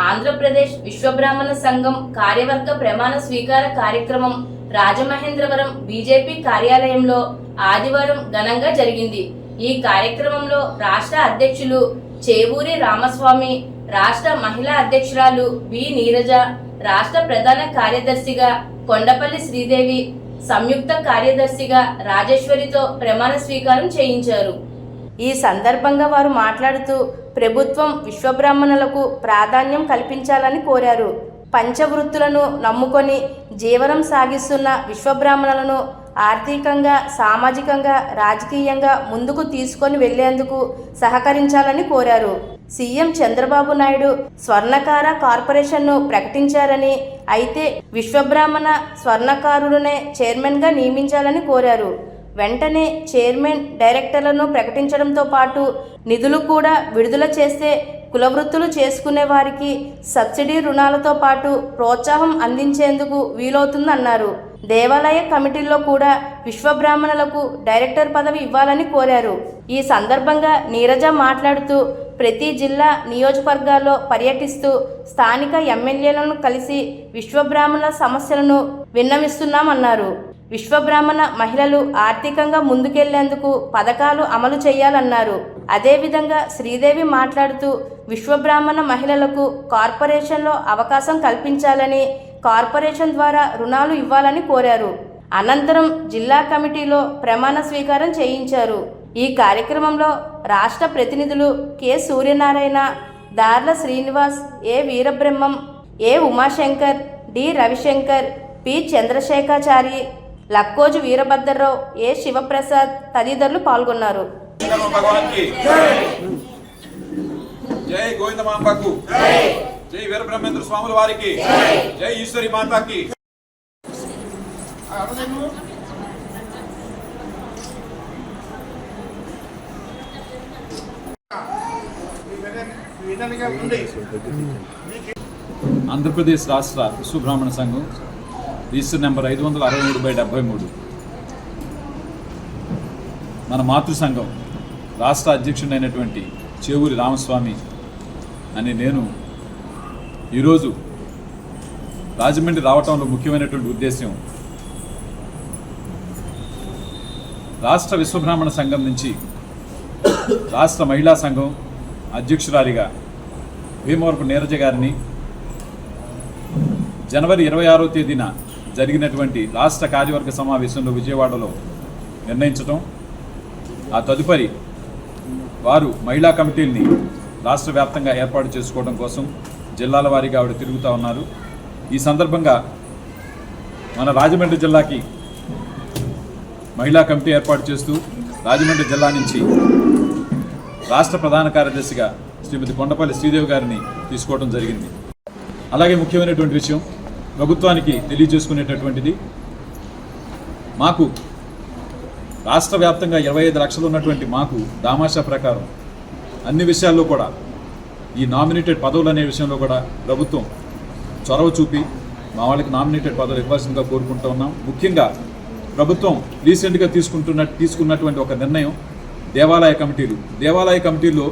ఆంధ్రప్రదేశ్ విశ్వబ్రాహ్మణ సంఘం కార్యవర్గ ప్రమాణ స్వీకార కార్యక్రమం రాజమహేంద్రవరం బీజేపీ కార్యాలయంలో ఆదివారం ఘనంగా జరిగింది. ఈ కార్యక్రమంలో రాష్ట్ర అధ్యక్షులు చేవూరి రామస్వామి, రాష్ట్ర మహిళా అధ్యక్షురాలు బి నీరజ, రాష్ట్ర ప్రధాన కార్యదర్శిగా కొండపల్లి శ్రీదేవి, సంయుక్త కార్యదర్శిగా రాజేశ్వరితో ప్రమాణ స్వీకారం చేయించారు. ఈ సందర్భంగా వారు మాట్లాడుతూ ప్రభుత్వం విశ్వబ్రాహ్మణులకు ప్రాధాన్యం కల్పించాలని కోరారు. పంచవృత్తులను నమ్ముకొని జీవనం సాగిస్తున్న విశ్వబ్రాహ్మణులను ఆర్థికంగా, సామాజికంగా, రాజకీయంగా ముందుకు తీసుకొని వెళ్లేందుకు సహకరించాలని కోరారు. సీఎం చంద్రబాబు నాయుడు స్వర్ణకార కార్పొరేషన్ను ప్రకటించారని, అయితే విశ్వబ్రాహ్మణ స్వర్ణకారుడునే చైర్మన్గా నియమించాలని కోరారు. వెంటనే చైర్మన్, డైరెక్టర్లను ప్రకటించడంతో పాటు నిధులు కూడా విడుదల చేస్తే కులవృత్తులు చేసుకునే వారికి సబ్సిడీ రుణాలతో పాటు ప్రోత్సాహం అందించేందుకు వీలవుతుందన్నారు. దేవాలయ కమిటీల్లో కూడా విశ్వబ్రాహ్మణులకు డైరెక్టర్ పదవి ఇవ్వాలని కోరారు. ఈ సందర్భంగా నీరజ మాట్లాడుతూ ప్రతి జిల్లా, నియోజకవర్గాల్లో పర్యటిస్తూ స్థానిక ఎమ్మెల్యేలను కలిసి విశ్వబ్రాహ్మణుల సమస్యలను విన్నవిస్తున్నామన్నారు. విశ్వబ్రాహ్మణ మహిళలు ఆర్థికంగా ముందుకెళ్లేందుకు పథకాలు అమలు చేయాలన్నారు. అదేవిధంగా శ్రీదేవి మాట్లాడుతూ విశ్వబ్రాహ్మణ మహిళలకు కార్పొరేషన్లో అవకాశం కల్పించాలని, కార్పొరేషన్ ద్వారా రుణాలు ఇవ్వాలని కోరారు. అనంతరం జిల్లా కమిటీలో ప్రమాణ స్వీకారం చేయించారు. ఈ కార్యక్రమంలో రాష్ట్ర ప్రతినిధులు కె సూర్యనారాయణ, దార్ల శ్రీనివాస్, ఏ వీరబ్రహ్మం, ఏ ఉమాశంకర్, డి రవిశంకర్, పి చంద్రశేఖాచారి, లక్కోజు వీరభద్రరావు, ఏ శివప్రసాద్ తదితరులు పాల్గొన్నారు. జై గోవిందమాంబకు, జై వీరబ్రహ్మేంద్ర స్వాముల వారికి, జై ఈశ్వరి మాతాకి. ఆంధ్రప్రదేశ్ రాష్ట్ర విశ్వబ్రాహ్మణ సంఘం రిజిస్టర్ నెంబర్ 563/73. మన మాతృ సంఘం రాష్ట్ర అధ్యక్షుడైనటువంటి చేవూరి రామస్వామి అని నేను ఈరోజు రాజమండ్రి రావటంలో ముఖ్యమైనటువంటి ఉద్దేశం, రాష్ట్ర విశ్వబ్రాహ్మణ సంఘం నుంచి రాష్ట్ర మహిళా సంఘం అధ్యక్షురాలిగా భీమవరపు నీరజ గారిని జనవరి 26వ తేదీన జరిగినటువంటి రాష్ట్ర కార్యవర్గ సమావేశంలో విజయవాడలో నిర్ణయించటం, ఆ తదుపరి వారు మహిళా కమిటీల్ని రాష్ట్ర వ్యాప్తంగా ఏర్పాటు చేసుకోవడం కోసం జిల్లాల వారీగా ఆవిడ తిరుగుతూ ఉన్నారు. ఈ సందర్భంగా మన రాజమండ్రి జిల్లాకి మహిళా కమిటీ ఏర్పాటు చేస్తూ రాజమండ్రి జిల్లా నుంచి రాష్ట్ర ప్రధాన కార్యదర్శిగా శ్రీమతి కొండపల్లి శ్రీదేవి గారిని తీసుకోవడం జరిగింది. అలాగే ముఖ్యమైనటువంటి విషయం ప్రభుత్వానికి తెలియజేసుకునేటటువంటిది, మాకు రాష్ట్ర వ్యాప్తంగా 25 లక్షలు ఉన్నటువంటి మాకు దామాషా ప్రకారం అన్ని విషయాల్లో కూడా ఈ నామినేటెడ్ పదవులు అనే విషయంలో కూడా ప్రభుత్వం చొరవ చూపి మా వాళ్ళకి నామినేటెడ్ పదవులు ఇవ్వాల్సిందిగా కోరుకుంటూ ఉన్నాం. ముఖ్యంగా ప్రభుత్వం రీసెంట్గా తీసుకున్నటువంటి ఒక నిర్ణయం, దేవాలయ కమిటీల్లో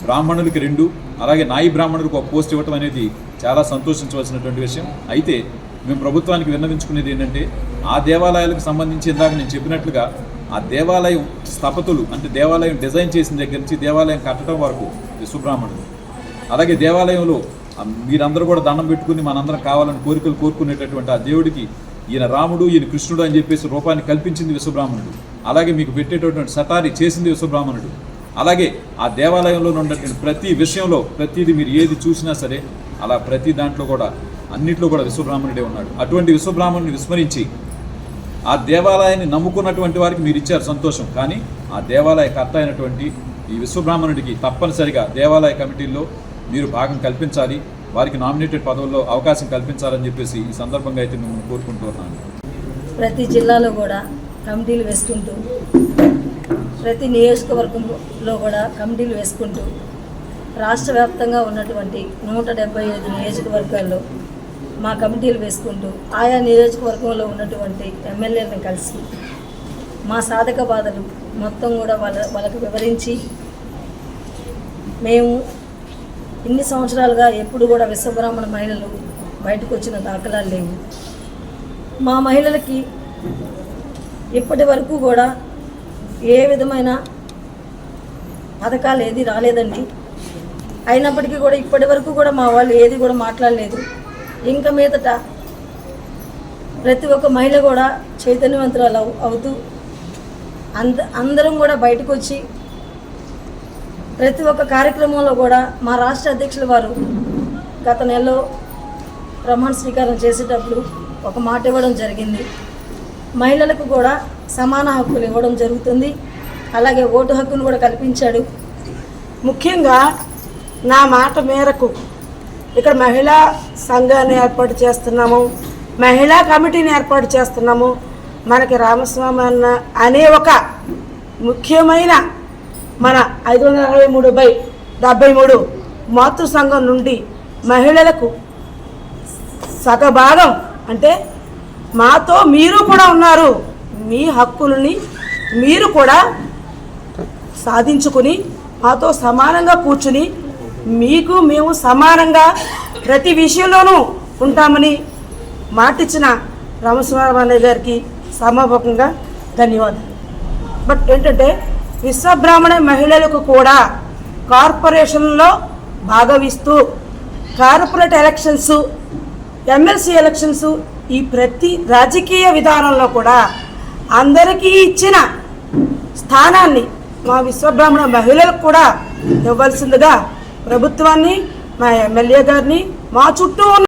బ్రాహ్మణులకి 2, అలాగే నాయి బ్రాహ్మణులకు ఒక పోస్ట్ ఇవ్వటం అనేది చాలా సంతోషించవలసినటువంటి విషయం. అయితే మేము ప్రభుత్వానికి విన్నవించుకునేది ఏంటంటే, ఆ దేవాలయాలకు సంబంధించి ఇందాక నేను చెప్పినట్లుగా ఆ దేవాలయం స్థపతులు, అంటే దేవాలయం డిజైన్ చేసిన దగ్గర నుంచి దేవాలయం కట్టడం వరకు విశ్వబ్రాహ్మణులు, అలాగే దేవాలయంలో మీరందరూ కూడా దండం పెట్టుకుని మనందరం కావాలని కోరికలు కోరుకునేటటువంటి ఆ దేవుడికి ఈయన రాముడు, ఈయన కృష్ణుడు అని చెప్పేసి రూపాన్ని కల్పించింది విశ్వబ్రాహ్మణుడు. అలాగే మీకు పెట్టేటటువంటి సతారి చేసింది విశ్వబ్రాహ్మణుడు. అలాగే ఆ దేవాలయంలో ఉన్నటువంటి ప్రతి విషయంలో, ప్రతిదీ మీరు ఏది చూసినా సరే అలా ప్రతి దాంట్లో కూడా అన్నింటిలో కూడా విశ్వబ్రాహ్మణుడే ఉన్నాడు. అటువంటి విశ్వబ్రాహ్మణుని విస్మరించి ఆ దేవాలయాన్ని నమ్ముకున్నటువంటి వారికి మీరు ఇచ్చారు సంతోషం, కానీ ఆ దేవాలయ కర్త అయినటువంటి ఈ విశ్వబ్రాహ్మణుడికి తప్పనిసరిగా దేవాలయ కమిటీల్లో మీరు భాగం కల్పించాలి, వారికి నామినేటెడ్ పదవుల్లో అవకాశం కల్పించాలని చెప్పేసి ఈ సందర్భంగా అయితే మిమ్మల్ని కోరుకుంటున్నాను. ప్రతి జిల్లాలో కూడా కమిటీలు వేసుకుంటూ, ప్రతి నియోజకవర్గంలో కూడా కమిటీలు వేసుకుంటూ రాష్ట్ర వ్యాప్తంగా ఉన్నటువంటి 175 నియోజకవర్గాల్లో మా కమిటీలు వేసుకుంటూ ఆయా నియోజకవర్గంలో ఉన్నటువంటి ఎమ్మెల్యేలను కలిసి మా సాధక బాధలు మొత్తం కూడా వాళ్ళకు వివరించి మేము ఇన్ని సంవత్సరాలుగా ఎప్పుడు కూడా విశ్వబ్రాహ్మణ మహిళలు బయటకు వచ్చిన దాఖలాలు లేవు. మా మహిళలకి ఇప్పటి వరకు కూడా ఏ విధమైన పథకాలు ఏది రాలేదండి. అయినప్పటికీ కూడా ఇప్పటి వరకు కూడా మా వాళ్ళు ఏది కూడా మాట్లాడలేదు. ఇంకా మీదట ప్రతి ఒక్క మహిళ కూడా చైతన్యవంతురాలు అవుతూ అందరం కూడా బయటకు వచ్చి ప్రతి ఒక్క కార్యక్రమంలో కూడా మా రాష్ట్ర అధ్యక్షుల వారు గత నెలలో ప్రమాణ స్వీకారం చేసేటప్పుడు ఒక మాట ఇవ్వడం జరిగింది. మహిళలకు కూడా సమాన హక్కులు ఇవ్వడం జరుగుతుంది, అలాగే ఓటు హక్కును కూడా కల్పించాడు. ముఖ్యంగా నా మాట మేరకు ఇక్కడ మహిళా సంఘాన్ని ఏర్పాటు చేస్తున్నాము, మహిళా కమిటీని ఏర్పాటు చేస్తున్నాము. మనకి రామస్వామి అన్న అనే ఒక ముఖ్యమైన మన 563/73 మాతృ సంఘం నుండి మహిళలకు సగభాగం అంటే మాతో మీరు కూడా ఉన్నారు, మీ హక్కులని మీరు కూడా సాధించుకుని మాతో సమానంగా కూర్చుని మీకు మేము సమానంగా ప్రతి విషయంలోనూ ఉంటామని మాటిచ్చిన రామస్వామి గారికి సమాపకంగా ధన్యవాదాలు. బట్ ఏంటంటే విశ్వబ్రాహ్మణ మహిళలకు కూడా కార్పొరేషన్లో భాగవిస్తూ కార్పొరేట్ ఎలక్షన్స్, ఎమ్మెల్సీ ఎలక్షన్స్, ఈ ప్రతి రాజకీయ విధానంలో కూడా అందరికీ ఇచ్చిన స్థానాన్ని మా విశ్వబ్రాహ్మణ మహిళలకు కూడా ఇవ్వాల్సిందిగా ప్రభుత్వాన్ని, మా ఎమ్మెల్యే గారిని, మా చుట్టూ ఉన్న